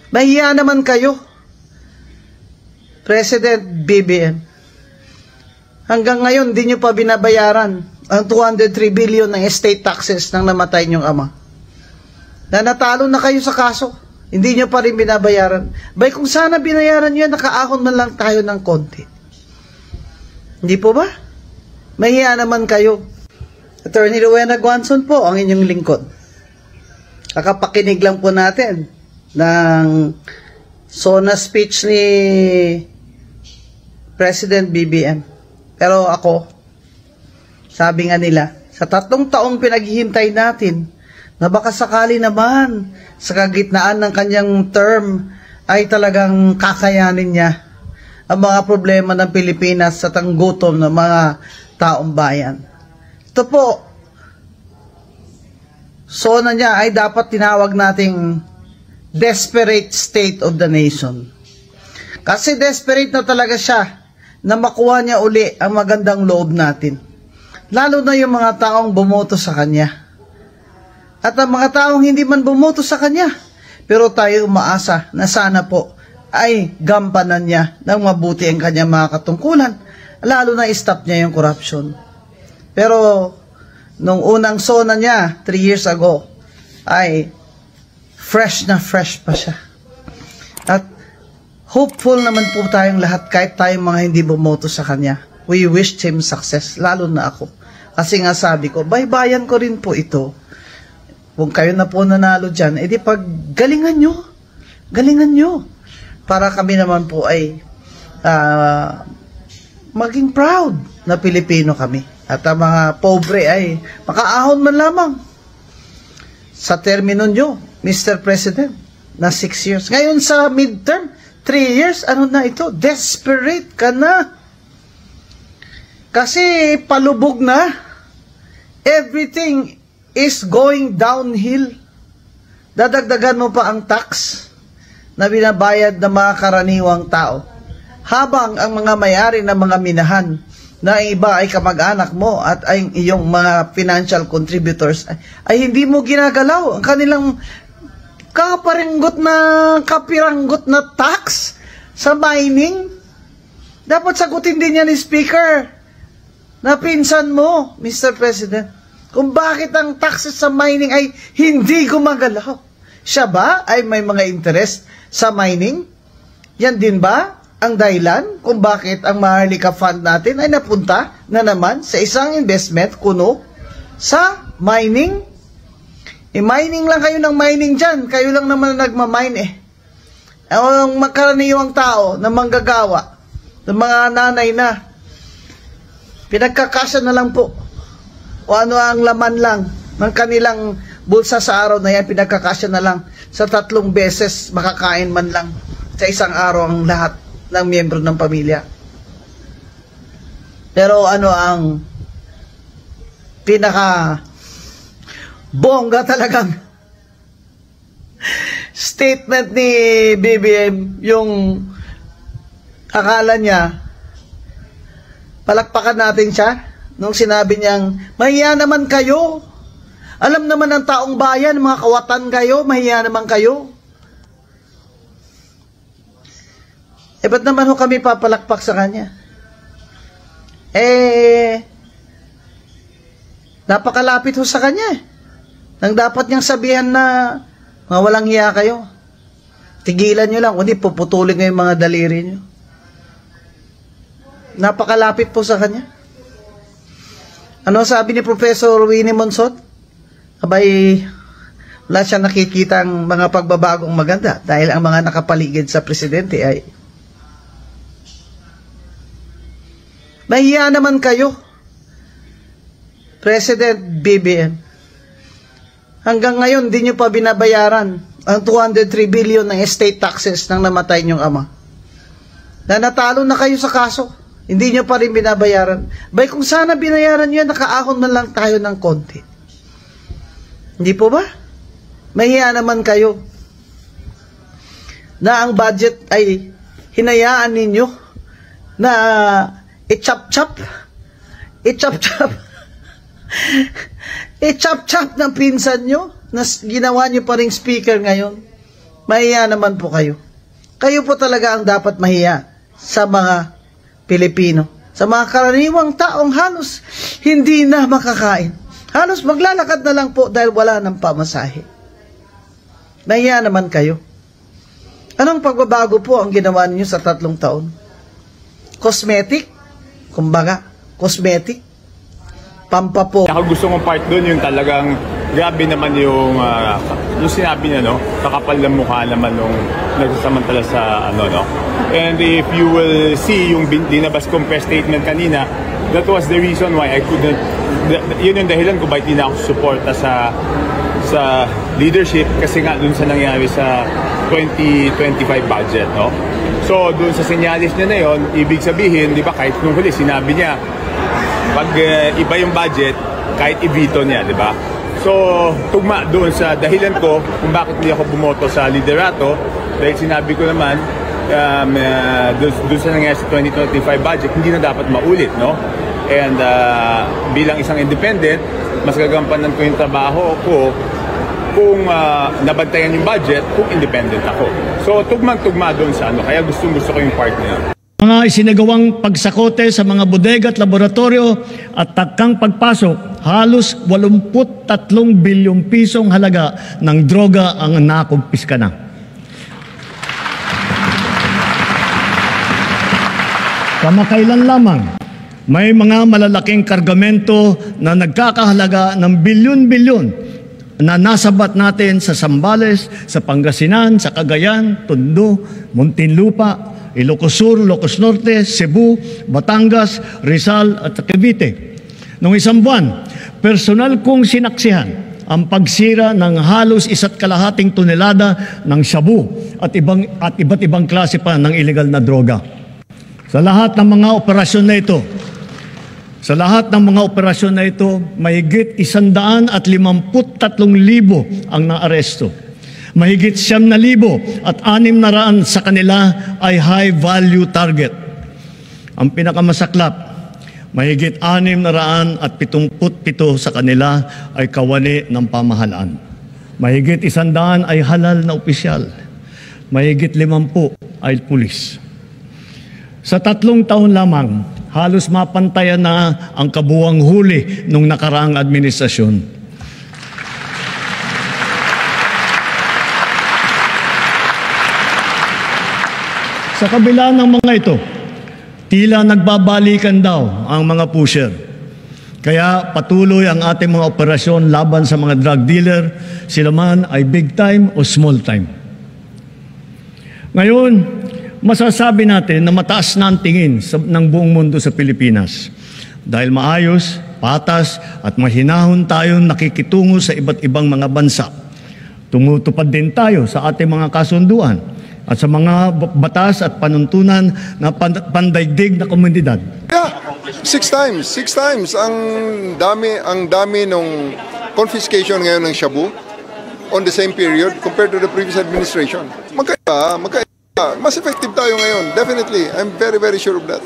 Mahiya naman kayo, President BBM. Hanggang ngayon, di nyo pa binabayaran ang 203 billion ng estate taxes ng namatay nyong ama. Na natalo na kayo sa kaso, hindi nyo pa rin binabayaran. Bay, kung sana binayaran nyo yan, nakaahon man lang tayo ng konti. Hindi po ba? Mahiya naman kayo. Attorney Rowena Guanzon po, ang inyong lingkod. Kakapakinig lang po natin ng SONA speech ni President BBM. Pero ako, sabi nga nila, sa 3 taong pinaghihintay natin, na baka sakali naman sa kagitnaan ng kanyang term ay talagang kakayanin niya ang mga problema ng Pilipinas sa tanggutom ng mga taong bayan. Ito po, SONA niya ay dapat tinawag nating desperate state of the nation. Kasi desperate na talaga siya na makuha niya uli ang magandang loob natin. Lalo na yung mga taong bumoto sa kanya. At ang mga taong hindi man bumoto sa kanya, pero tayo umaasa na sana po ay gampanan niya ng mabuti ang kanyang mga katungkulan, lalo na i-stop niya yung corruption. Pero nung unang SONA niya 3 years ago ay fresh na fresh pa siya. At hopeful naman po tayong lahat kahit tayong mga hindi bumoto sa kanya. We wished him success, lalo na ako. Kasi nga sabi ko, baybayan ko rin po ito. Kung kayo na po nanalo dyan, edi pag galingan nyo. Para kami naman po ay maging proud na Pilipino kami. At ang mga pobre ay makaahon man lamang sa termino nyo, Mr. President, na 6 years. Ngayon sa midterm, 3 years, ano na ito? Desperate ka na. Kasi palubog na. Everything is going downhill. Dadagdagan mo pa ang tax na binabayad ng mga karaniwang tao. Habang ang mga may-ari ng mga minahan na iba ay kamag-anak mo at ay iyong mga financial contributors ay hindi mo ginagalaw ang kanilang kapiranggot na tax sa mining. Dapat sagutin din yan ni Speaker na pinsan mo, Mr. President, kung bakit ang taxes sa mining ay hindi gumagalaw. Siya ba ay may mga interest sa mining? Yan din ba ang dahilan kung bakit ang Maharlika Fund natin ay napunta na naman sa isang investment kuno sa mining? Mining lang kayo ng mining dyan. Kayo lang naman nagmamine eh. Ang makaraniwang tao na manggagawa, ng mga nanay na, pinagkakasya na lang po. O ano ang laman lang ng kanilang bulsa sa araw na yan, pinagkakasya na lang sa 3 beses makakain man lang sa isang araw ang lahat ng miyembro ng pamilya. Pero ano ang pinaka bongga talagang statement ni BBM, yung akala niya palakpakan natin siya nung sinabi niyang mahiya naman kayo, alam naman ng taong bayan, mga kawatan kayo, mahiya naman kayo. Ba't naman ho kami papalakpak sa kanya? Napakalapit ho sa kanya. Nang dapat niyang sabihan na mga walang hiya kayo. Tigilan nyo lang, kundi puputulin nyo yung mga daliri nyo. Napakalapit po sa kanya. Ano sabi ni Professor Winnie Monsod? Abay, wala siya nakikita ang mga pagbabagong maganda dahil ang mga nakapaligid sa presidente ay mahiya naman kayo, President BBM. Hanggang ngayon, di nyo pa binabayaran ang 203 billion ng estate taxes ng namatay nyong ama. Na natalo na kayo sa kaso, hindi nyo pa rin binabayaran. Bay, kung sana binayaran nyo yan, nakaahon man lang tayo ng konti. Hindi po ba? Mahiya naman kayo na ang budget ay hinayaan ninyo na i-chop-chop i-chop-chop ng pinsan nyo na ginawa nyo pa ring speaker ngayon. Mahiya naman po kayo. Kayo po talaga ang dapat mahiya sa mga Pilipino. Sa mga karaniwang taong halos hindi na makakain. Halos maglalakad na lang po dahil wala ng pamasahe. Mahiya naman kayo. Anong pagbabago po ang ginawa niyo sa 3 taon? Cosmetic? Kumbaga, cosmetic? Pampapo. Ako gusto kong part doon yung talagang grabe naman yung sinabi niya, no? Kakapal ng mukha naman nung nagsasamantala sa ano, no? And if you will see yung dinabas kong press statement kanina, that was the reason why I couldn't, yun yung dahilan kung bakit hindi na ako suporta sa leadership kasi nga dun sa nangyari sa 2025 budget, no? So, dun sa senyalis niya na yun, ibig sabihin, di ba, kahit nung huli, sinabi niya, pag iba yung budget, kahit i-veto niya, di ba? So, tugma doon sa dahilan ko kung bakit hindi ako bumoto sa liderato, dahil sinabi ko naman, doon sa nangyari sa 2025 budget, hindi na dapat maulit, no? And bilang isang independent, mas gagampanan ko yung trabaho ko kung nabantayan yung budget, kung independent ako. So, tugmang-tugma doon sa ano, kaya gustong-gusto ko yung part niya. Mga isinagawang pagsakote sa mga bodega at laboratorio at takang pagpasok, halos 83 bilyong pisong halaga ng droga ang nakumpiska na. Kamakailan lamang, may mga malalaking kargamento na nagkakahalaga ng bilyon-bilyon na nasabat natin sa Zambales, sa Pangasinan, sa Cagayan, Tondo, Muntinlupa, Ilocos Sur, Ilocos Norte, Cebu, Batangas, Rizal at Cavite. Noong isang buwan, personal kong sinaksihan ang pagsira ng halos 1.5 tonelada ng shabu at iba't ibang klase pa ng illegal na droga. Sa lahat ng mga operasyon na ito, mahigit 153,000 ang naaresto. Mahigit 9,000 at 600 sa kanila ay high-value target. Ang pinakamasaklap, mahigit 677 sa kanila ay kawani ng pamahalaan. Mahigit 100 ay halal na opisyal. Mahigit 50 ay pulis. Sa 3 taon lamang, halos mapantayan na ang kabuwang huli nung nakaraang administrasyon. Sa kabila ng mga ito, tila nagbabalikan daw ang mga pusher. Kaya patuloy ang ating mga operasyon laban sa mga drug dealer, sila man ay big time o small time. Ngayon, masasabi natin na mataas na ang tingin ng buong mundo sa Pilipinas. Dahil maayos, patas at mahinahon tayong nakikitungo sa iba't ibang mga bansa. Tumutupad din tayo sa ating mga kasunduan at sa mga batas at panuntunan na pandaigdig na komunidad. Yeah, 6 times. Ang dami nung confiscation ngayon ng shabu on the same period compared to the previous administration. Magkaiba. Mas effective tayo ngayon. Definitely. I'm very, very sure of that.